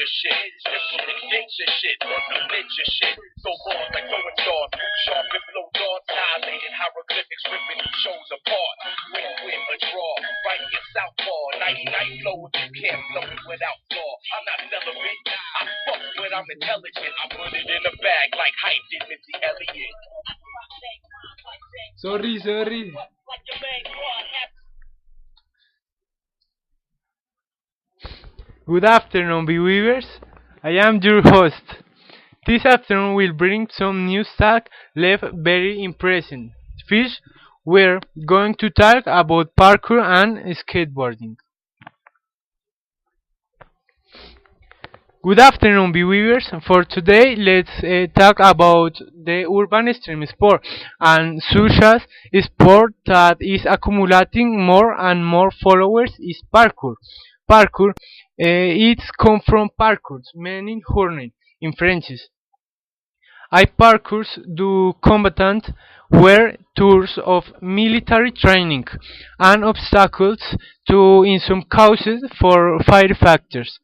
ninja shit. Simple extinction shit, or some ninja shit. So bars like throwing stars, sharp and flow darts, annihilating hieroglyphics, ripping these shows apart. Win-win, a draw, fighting your southpaw. Nighty-night flow if you can't flow it without flaw. I'm not celibate, I fuck when I'm intelligent. I put it in a bag like hype did Missy Elliott. Sorry, sorry. Good afternoon, viewers. I am your host. This afternoon we'll bring some news that left very impressing. First, we're going to talk about parkour and skateboarding. Good afternoon, viewers. For today, let's talk about the urban extreme sport and such as a sport that is accumulating more and more followers is parkour. Parkour, it's come from parcours, meaning hurling in French. I parcours do combatant were tours of military training and obstacles to in some cases for fire factors.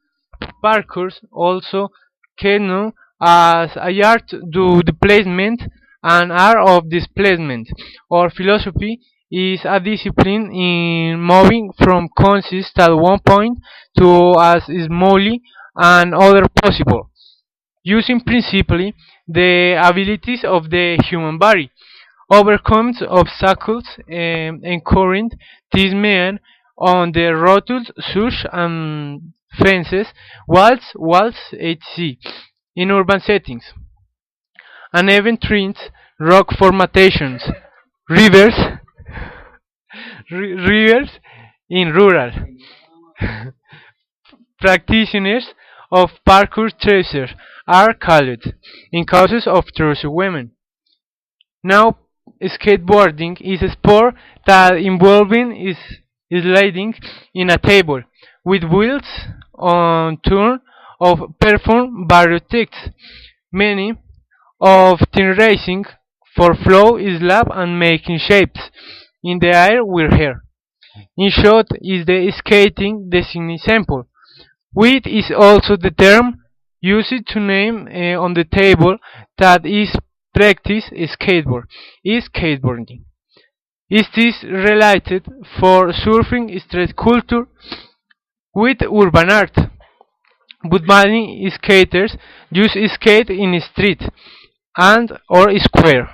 Parkour also known as a art to the placement and art of displacement or philosophy is a discipline in moving from consist at one point to as smallly and other possible using principally the abilities of the human body overcomes obstacles encouraging these men on the roads, such and fences, walls, etc. in urban settings, and even trees, rock formations, rivers, rivers in rural. Practitioners of parkour treasure are called, in cases of true women. Now, skateboarding is a sport that involving is sliding in a table with wheels on turn of perform various tricks. Many of team racing for flow is lap and making shapes in the air with hair. In short, is the skating design sample. Width is also the term used to name on the table that is practice skateboard is skateboarding. Is this related for surfing street culture with urban art? But many skaters use skate in street and or square.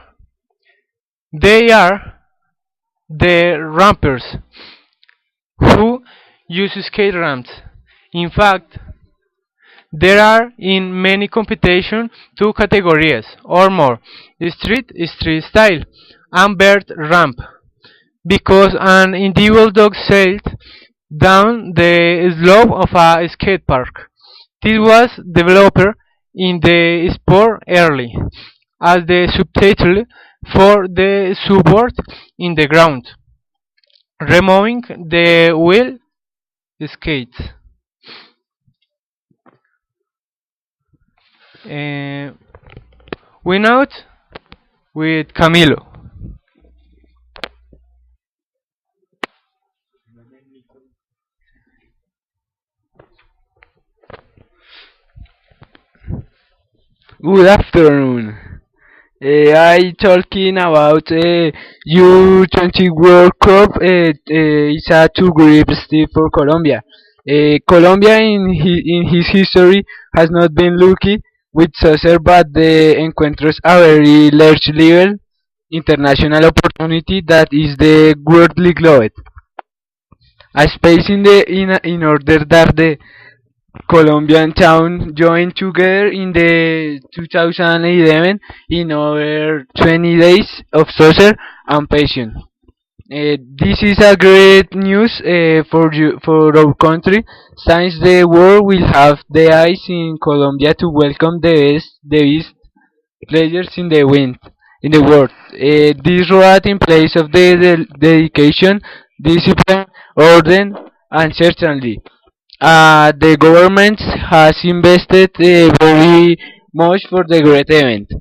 They are the rampers who use skate ramps. In fact, there are in many competition two categories or more: street style, and bird ramp. Because an individual dog sailed down the slope of a skate park. This was developed in the sport early as the subtitle for the support in the ground, removing the wheel skates. Uh, we note with Camilo. Good afternoon. I talking about U20 World Cup. It's a two group step for Colombia. Colombia in his history has not been lucky with soccer, but the encuentros a very large level international opportunity that is the worldly globe. A space in order that the Colombian town joined together in the 2011 in over 20 days of social and passion. This is a great news for our country, since the world will have the eyes in Colombia to welcome the best players in the world. This road in place of the dedication, discipline, order, and certainly the government has invested very much for the great event.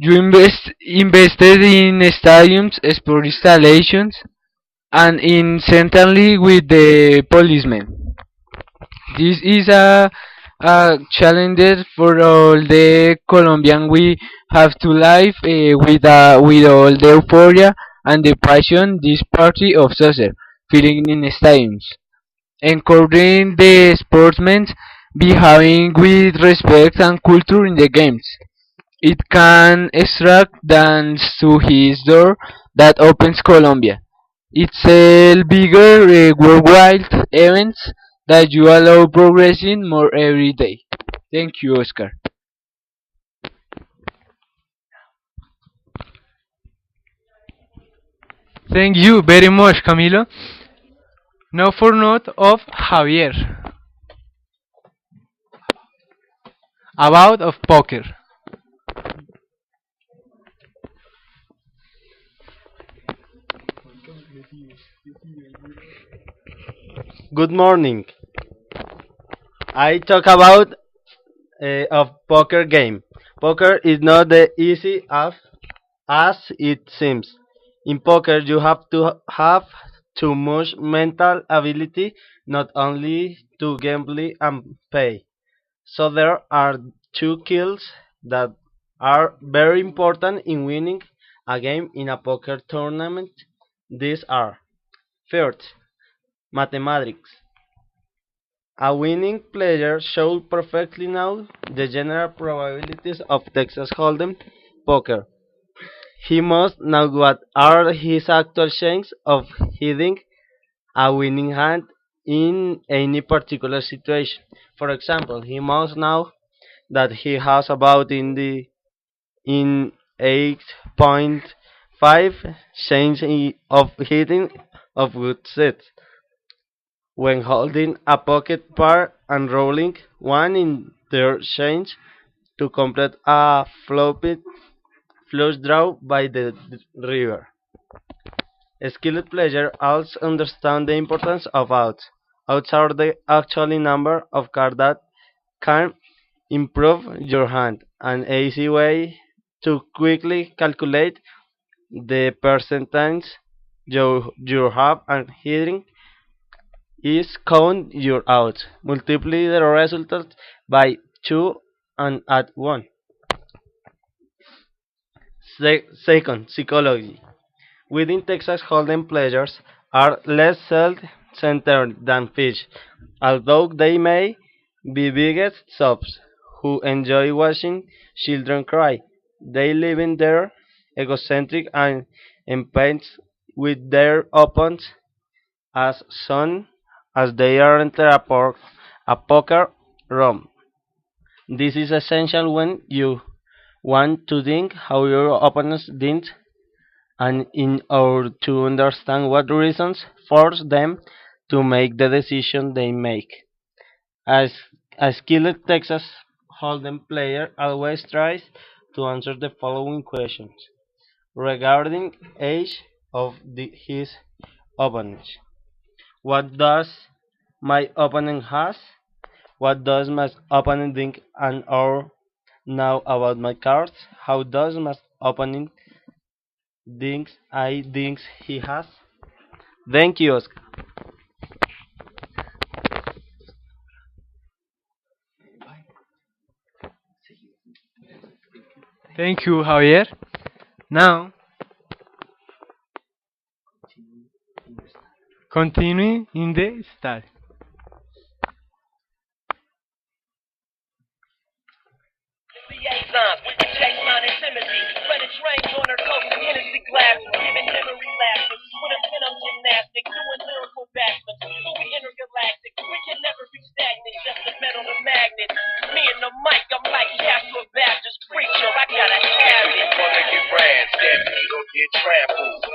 You invested in stadiums, sport installations, and in certainly with the policemen. This is a challenges for all the Colombian we have to live with all the euphoria and the passion this party of soccer feeling in stadiums, encouraging the sportsmen behaving with respect and culture in the games. It can extract dance to his door that opens Colombia. It's a bigger worldwide events that you allow progressing more every day. Thank you, Oscar. Thank you very much, Camilo. Now for note of Javier about of poker. Good morning. I talk about of poker game. Poker is not the easy as it seems. In poker, you have to have too much mental ability, not only to gamble and pay. So there are two skills that are very important in winning a game in a poker tournament. These are first, mathematics. A winning player should perfectly know the general probabilities of Texas Hold'em poker. He must know what are his actual chances of hitting a winning hand in any particular situation. For example, he must know that he has about in 8.5 chance of hitting of good sets when holding a pocket pair and rolling one in their change to complete a floppy flush draw by the river. Skilled players also understand the importance of outs. Outs are the actual number of cards that can improve your hand. An easy way to quickly calculate the percentage you have and hitting is count your outs. Multiply the result by 2 and add 1. Second, psychology. Within Texas Hold'em players are less self-centered than fish, although they may be biggest subs who enjoy watching children cry. They live in their egocentric and impatient with their opponents as soon as they enter a poker room. This is essential when you want to think how your opponents think and in order to understand what reasons force them to make the decision they make. As a skilled Texas Hold'em player always tries to answer the following questions regarding age of his opponent. What does my opponent has? What does my opponent think and or know about my cards? How does my opponent thinks I thinks he has? Thank you, Oscar. Thank you, Javier. Now continue in the start. Liaisons with the Jason and Timothy. Running trains on her coast, Hennessy glasses, giving memory lapses. With a pin up gymnastic, doing lyrical backflips. So we intergalactic, we can never be stagnant, just a metal and magnet. Me and the mic, I'm like Casper Baptist preacher, I gotta have it. Wanna get ran, stampede or get trampled.